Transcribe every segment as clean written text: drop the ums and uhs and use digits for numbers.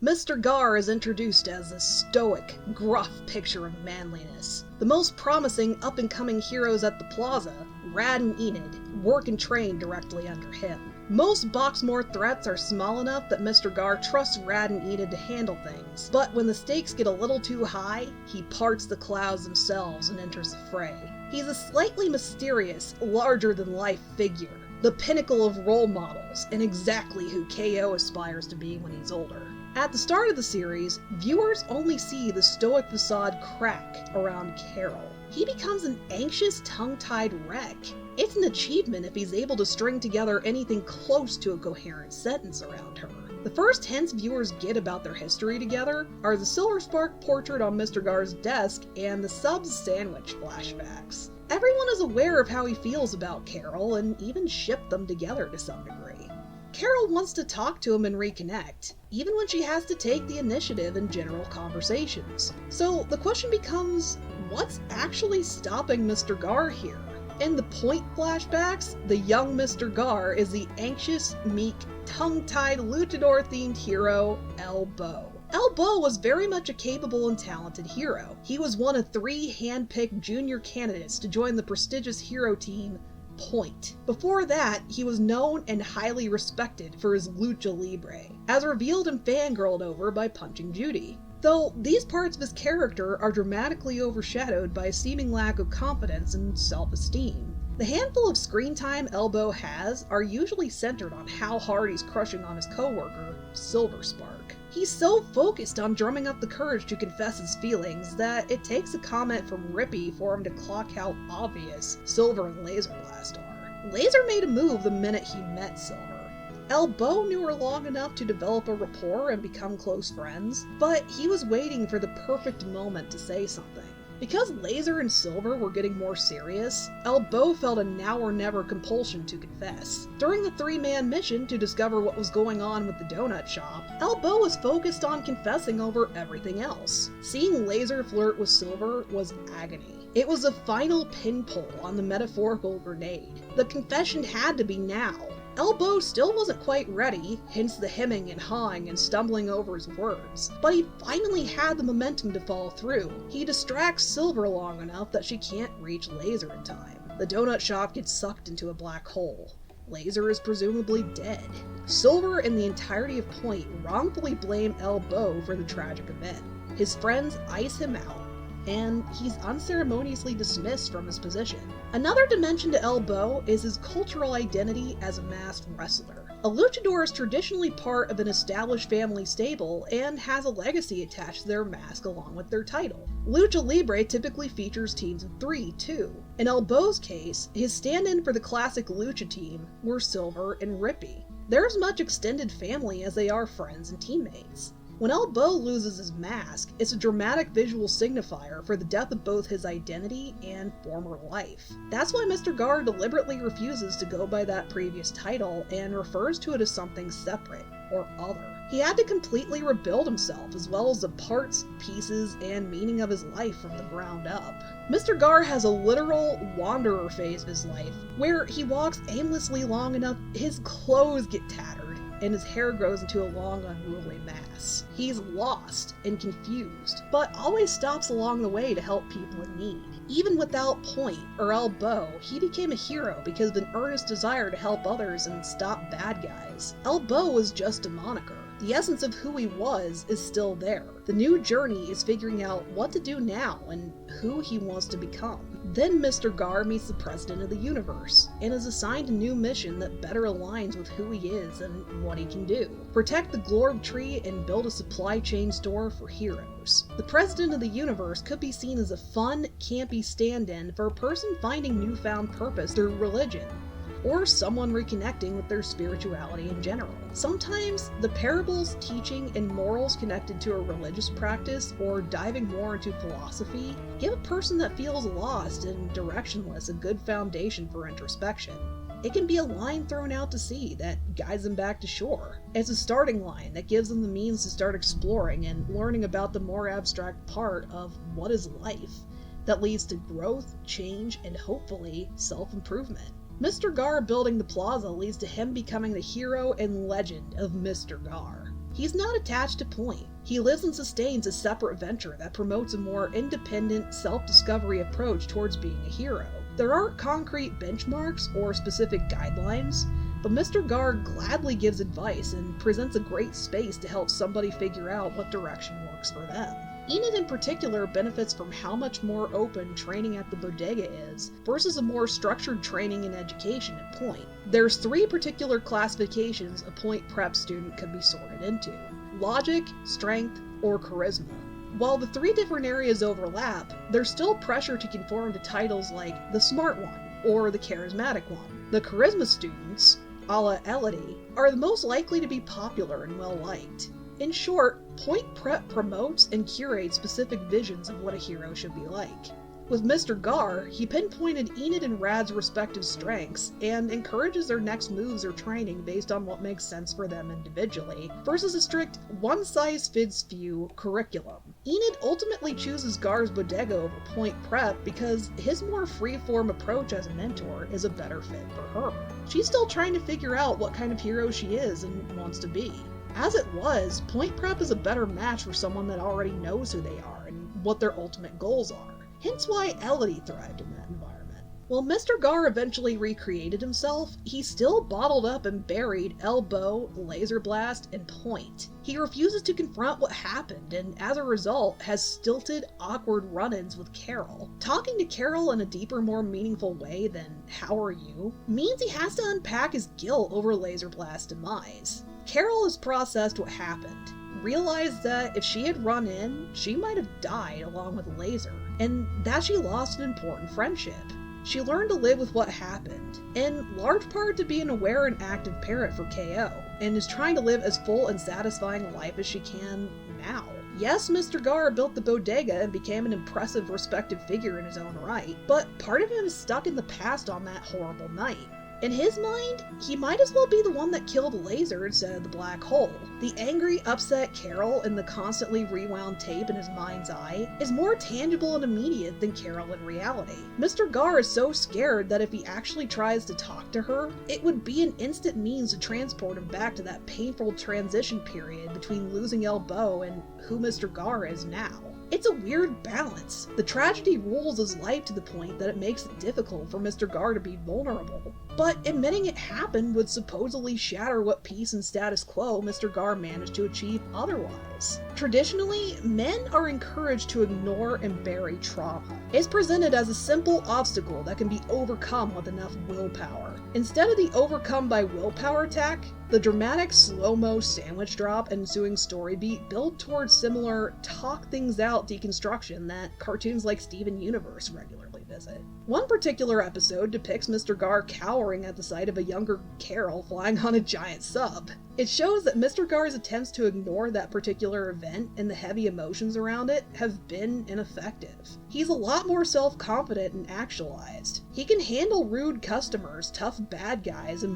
Mr. Gar is introduced as a stoic, gruff picture of manliness. The most promising up-and-coming heroes at the plaza, Rad and Enid, work and train directly under him. Most Boxmore threats are small enough that Mr. Gar trusts Rad and Enid to handle things, but when the stakes get a little too high, he parts the clouds themselves and enters the fray. He's a slightly mysterious, larger-than-life figure, the pinnacle of role models, and exactly who KO aspires to be when he's older. At the start of the series, viewers only see the stoic facade crack around Carol. He becomes an anxious, tongue-tied wreck. It's an achievement if he's able to string together anything close to a coherent sentence around her. The first hints viewers get about their history together are the Silver Spark portrait on Mr. Gar's desk and the sub's sandwich flashbacks. Everyone is aware of how he feels about Carol and even shipped them together to some degree. Carol wants to talk to him and reconnect, even when she has to take the initiative in general conversations. So the question becomes, what's actually stopping Mr. Gar here? In the Point flashbacks, the young Mr. Gar is the anxious, meek, tongue-tied, luchador-themed hero, Elbow. Elbow was very much a capable and talented hero. He was one of 3 hand-picked junior candidates to join the prestigious hero team, Point. Before that, he was known and highly respected for his lucha libre, as revealed and fangirled over by Punching Judy. Though these parts of his character are dramatically overshadowed by a seeming lack of confidence and self-esteem. The handful of screen time Elbow has are usually centered on how hard he's crushing on his coworker, Silver Spark. He's so focused on drumming up the courage to confess his feelings that it takes a comment from Rippy for him to clock how obvious Silver and Laser Blast are. Laser made a move the minute he met Silver. Elbow knew her long enough to develop a rapport and become close friends, but he was waiting for the perfect moment to say something. Because Laser and Silver were getting more serious, Elbow felt a now or never compulsion to confess. During the 3-man mission to discover what was going on with the donut shop, Elbow was focused on confessing over everything else. Seeing Laser flirt with Silver was agony. It was a final pinpull on the metaphorical grenade. The confession had to be now. Elbow still wasn't quite ready, hence the hemming and hawing and stumbling over his words, but he finally had the momentum to follow through. He distracts Silver long enough that she can't reach Laser in time. The donut shop gets sucked into a black hole. Laser is presumably dead. Silver and the entirety of Point wrongfully blame Elbow for the tragic event. His friends ice him out, and he's unceremoniously dismissed from his position. Another dimension to Elbow is his cultural identity as a masked wrestler. A luchador is traditionally part of an established family stable and has a legacy attached to their mask along with their title. Lucha Libre typically features teams of 3, too. In Elbow's case, his stand-in for the classic lucha team were Silver and Rippy. They're as much extended family as they are friends and teammates. When Elbow loses his mask, it's a dramatic visual signifier for the death of both his identity and former life. That's why Mr. Gar deliberately refuses to go by that previous title and refers to it as something separate, or other. He had to completely rebuild himself, as well as the parts, pieces, and meaning of his life from the ground up. Mr. Gar has a literal wanderer phase of his life, where he walks aimlessly long enough his clothes get tattered, and his hair grows into a long, unruly mass. He's lost and confused, but always stops along the way to help people in need. Even without Point or Elbow, he became a hero because of an earnest desire to help others and stop bad guys. Elbow was just a moniker. The essence of who he was is still there. The new journey is figuring out what to do now and who he wants to become. Then Mr. Gar meets the President of the Universe, and is assigned a new mission that better aligns with who he is and what he can do. Protect the Glorb Tree and build a supply chain store for heroes. The President of the Universe could be seen as a fun, campy stand-in for a person finding newfound purpose through religion, or someone reconnecting with their spirituality in general. Sometimes, the parables, teaching, and morals connected to a religious practice or diving more into philosophy give a person that feels lost and directionless a good foundation for introspection. It can be a line thrown out to sea that guides them back to shore. It's a starting line that gives them the means to start exploring and learning about the more abstract part of what is life, that leads to growth, change, and hopefully self-improvement. Mr. Gar building the plaza leads to him becoming the hero and legend of Mr. Gar. He's not attached to Point. He lives and sustains a separate venture that promotes a more independent, self-discovery approach towards being a hero. There aren't concrete benchmarks or specific guidelines, but Mr. Gar gladly gives advice and presents a great space to help somebody figure out what direction works for them. Enid in particular benefits from how much more open training at the bodega is versus a more structured training and education at Point. There's 3 particular classifications a Point prep student could be sorted into: logic, strength, or charisma. While the 3 different areas overlap, there's still pressure to conform to titles like the smart one or the charismatic one. The charisma students, a la Elodie, are the most likely to be popular and well-liked. In short, Point Prep promotes and curates specific visions of what a hero should be like. With Mr. Gar, he pinpointed Enid and Rad's respective strengths and encourages their next moves or training based on what makes sense for them individually, versus a strict one-size-fits-few curriculum. Enid ultimately chooses Gar's bodega over Point Prep because his more free-form approach as a mentor is a better fit for her. She's still trying to figure out what kind of hero she is and wants to be. As it was, Point Prep is a better match for someone that already knows who they are and what their ultimate goals are. Hence why Elodie thrived in that environment. While Mr. Gar eventually recreated himself, he still bottled up and buried Elbow, Laser Blast, and Point. He refuses to confront what happened, and as a result, has stilted, awkward run-ins with Carol. Talking to Carol in a deeper, more meaningful way than "how are you?" means he has to unpack his guilt over Laser Blast's demise. Carol has processed what happened, realized that if she had run in, she might have died along with Laser, and that she lost an important friendship. She learned to live with what happened, in large part to be an aware and active parent for KO, and is trying to live as full and satisfying a life as she can now. Yes, Mr. Gar built the bodega and became an impressive, respected figure in his own right, but part of him is stuck in the past on that horrible night. In his mind, he might as well be the one that killed Laser instead of the black hole. The angry, upset Carol in the constantly rewound tape in his mind's eye is more tangible and immediate than Carol in reality. Mr. Gar is so scared that if he actually tries to talk to her, it would be an instant means to transport him back to that painful transition period between losing Elbow and who Mr. Gar is now. It's a weird balance. The tragedy rules his life to the point that it makes it difficult for Mr. Gar to be vulnerable. But admitting it happened would supposedly shatter what peace and status quo Mr. Gar managed to achieve otherwise. Traditionally, men are encouraged to ignore and bury trauma. It's presented as a simple obstacle that can be overcome with enough willpower. Instead of the overcome by willpower attack, the dramatic slow-mo sandwich drop and ensuing story beat build towards similar talk things out deconstruction that cartoons like Steven Universe regularly visit. One particular episode depicts Mr. Gar cowering at the sight of a younger Carol flying on a giant sub. It shows that Mr. Gar's attempts to ignore that particular event and the heavy emotions around it have been ineffective. He's a lot more self-confident and actualized. He can handle rude customers, tough bad guys, and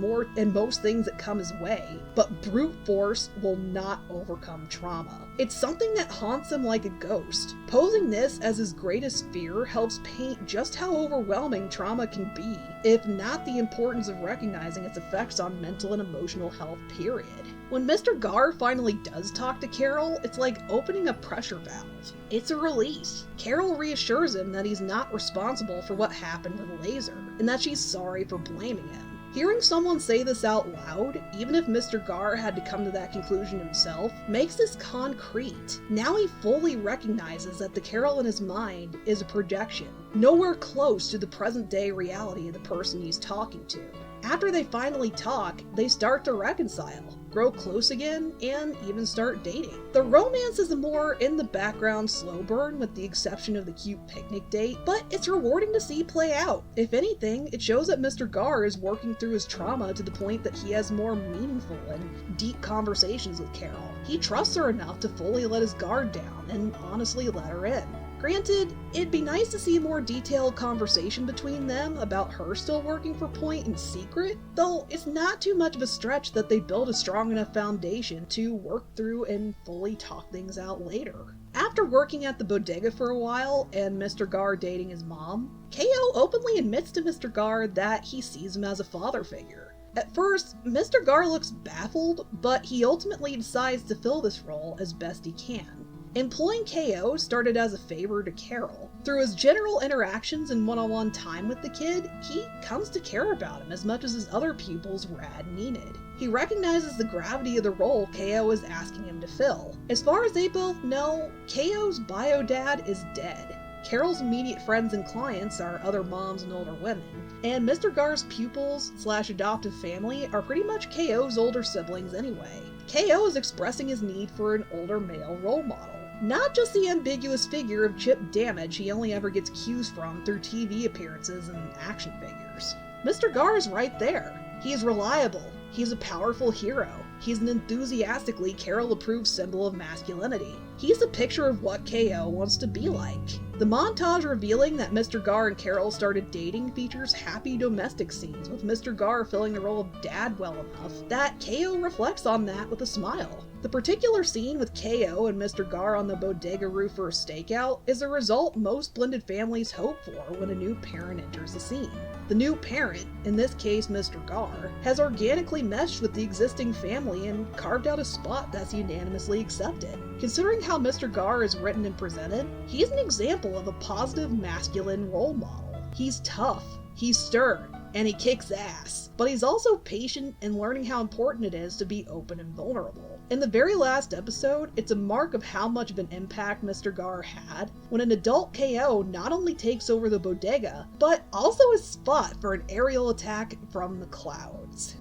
most things that come his way, but brute force will not overcome trauma. It's something that haunts him like a ghost. Posing this as his greatest fear helps paint just how overwhelming trauma can be, if not the importance of recognizing its effects on mental and emotional health, period. When Mr. Gar finally does talk to Carol, it's like opening a pressure valve. It's a release. Carol reassures him that he's not responsible for what happened with Laser, and that she's sorry for blaming him. Hearing someone say this out loud, even if Mr. Gar had to come to that conclusion himself, makes this concrete. Now he fully recognizes that the Carol in his mind is a projection, nowhere close to the present-day reality of the person he's talking to. After they finally talk, they start to reconcile, grow close again, and even start dating. The romance is a more in-the-background slow burn with the exception of the cute picnic date, but it's rewarding to see play out. If anything, it shows that Mr. Gar is working through his trauma to the point that he has more meaningful and deep conversations with Carol. He trusts her enough to fully let his guard down and honestly let her in. Granted, it'd be nice to see a more detailed conversation between them about her still working for Point in secret, though it's not too much of a stretch that they build a strong enough foundation to work through and fully talk things out later. After working at the bodega for a while and Mr. Gar dating his mom, KO openly admits to Mr. Gar that he sees him as a father figure. At first, Mr. Gar looks baffled, but he ultimately decides to fill this role as best he can. Employing KO started as a favor to Carol. Through his general interactions and one-on-one time with the kid, he comes to care about him as much as his other pupils Rad and Enid. He recognizes the gravity of the role KO is asking him to fill. As far as they both know, KO's bio dad is dead. Carol's immediate friends and clients are other moms and older women, and Mr. Gar's pupils/adoptive family are pretty much KO's older siblings anyway. KO is expressing his need for an older male role model. Not just the ambiguous figure of Chip Damage he only ever gets cues from through TV appearances and action figures. Mr. Gar is right there. He is reliable. He's a powerful hero. He's an enthusiastically Carol-approved symbol of masculinity. He's a picture of what KO wants to be like. The montage revealing that Mr. Gar and Carol started dating features happy domestic scenes, with Mr. Gar filling the role of dad well enough that KO reflects on that with a smile. The particular scene with KO and Mr. Gar on the bodega roof for a stakeout is a result most blended families hope for when a new parent enters the scene. The new parent, in this case Mr. Gar, has organically meshed with the existing family and carved out a spot that's unanimously accepted. Considering how Mr. Gar is written and presented, he's an example of a positive masculine role model. He's tough, he's stern, and he kicks ass. But he's also patient and learning how important it is to be open and vulnerable. In the very last episode, it's a mark of how much of an impact Mr. Gar had when an adult KO not only takes over the bodega, but also is spot for an aerial attack from the clouds.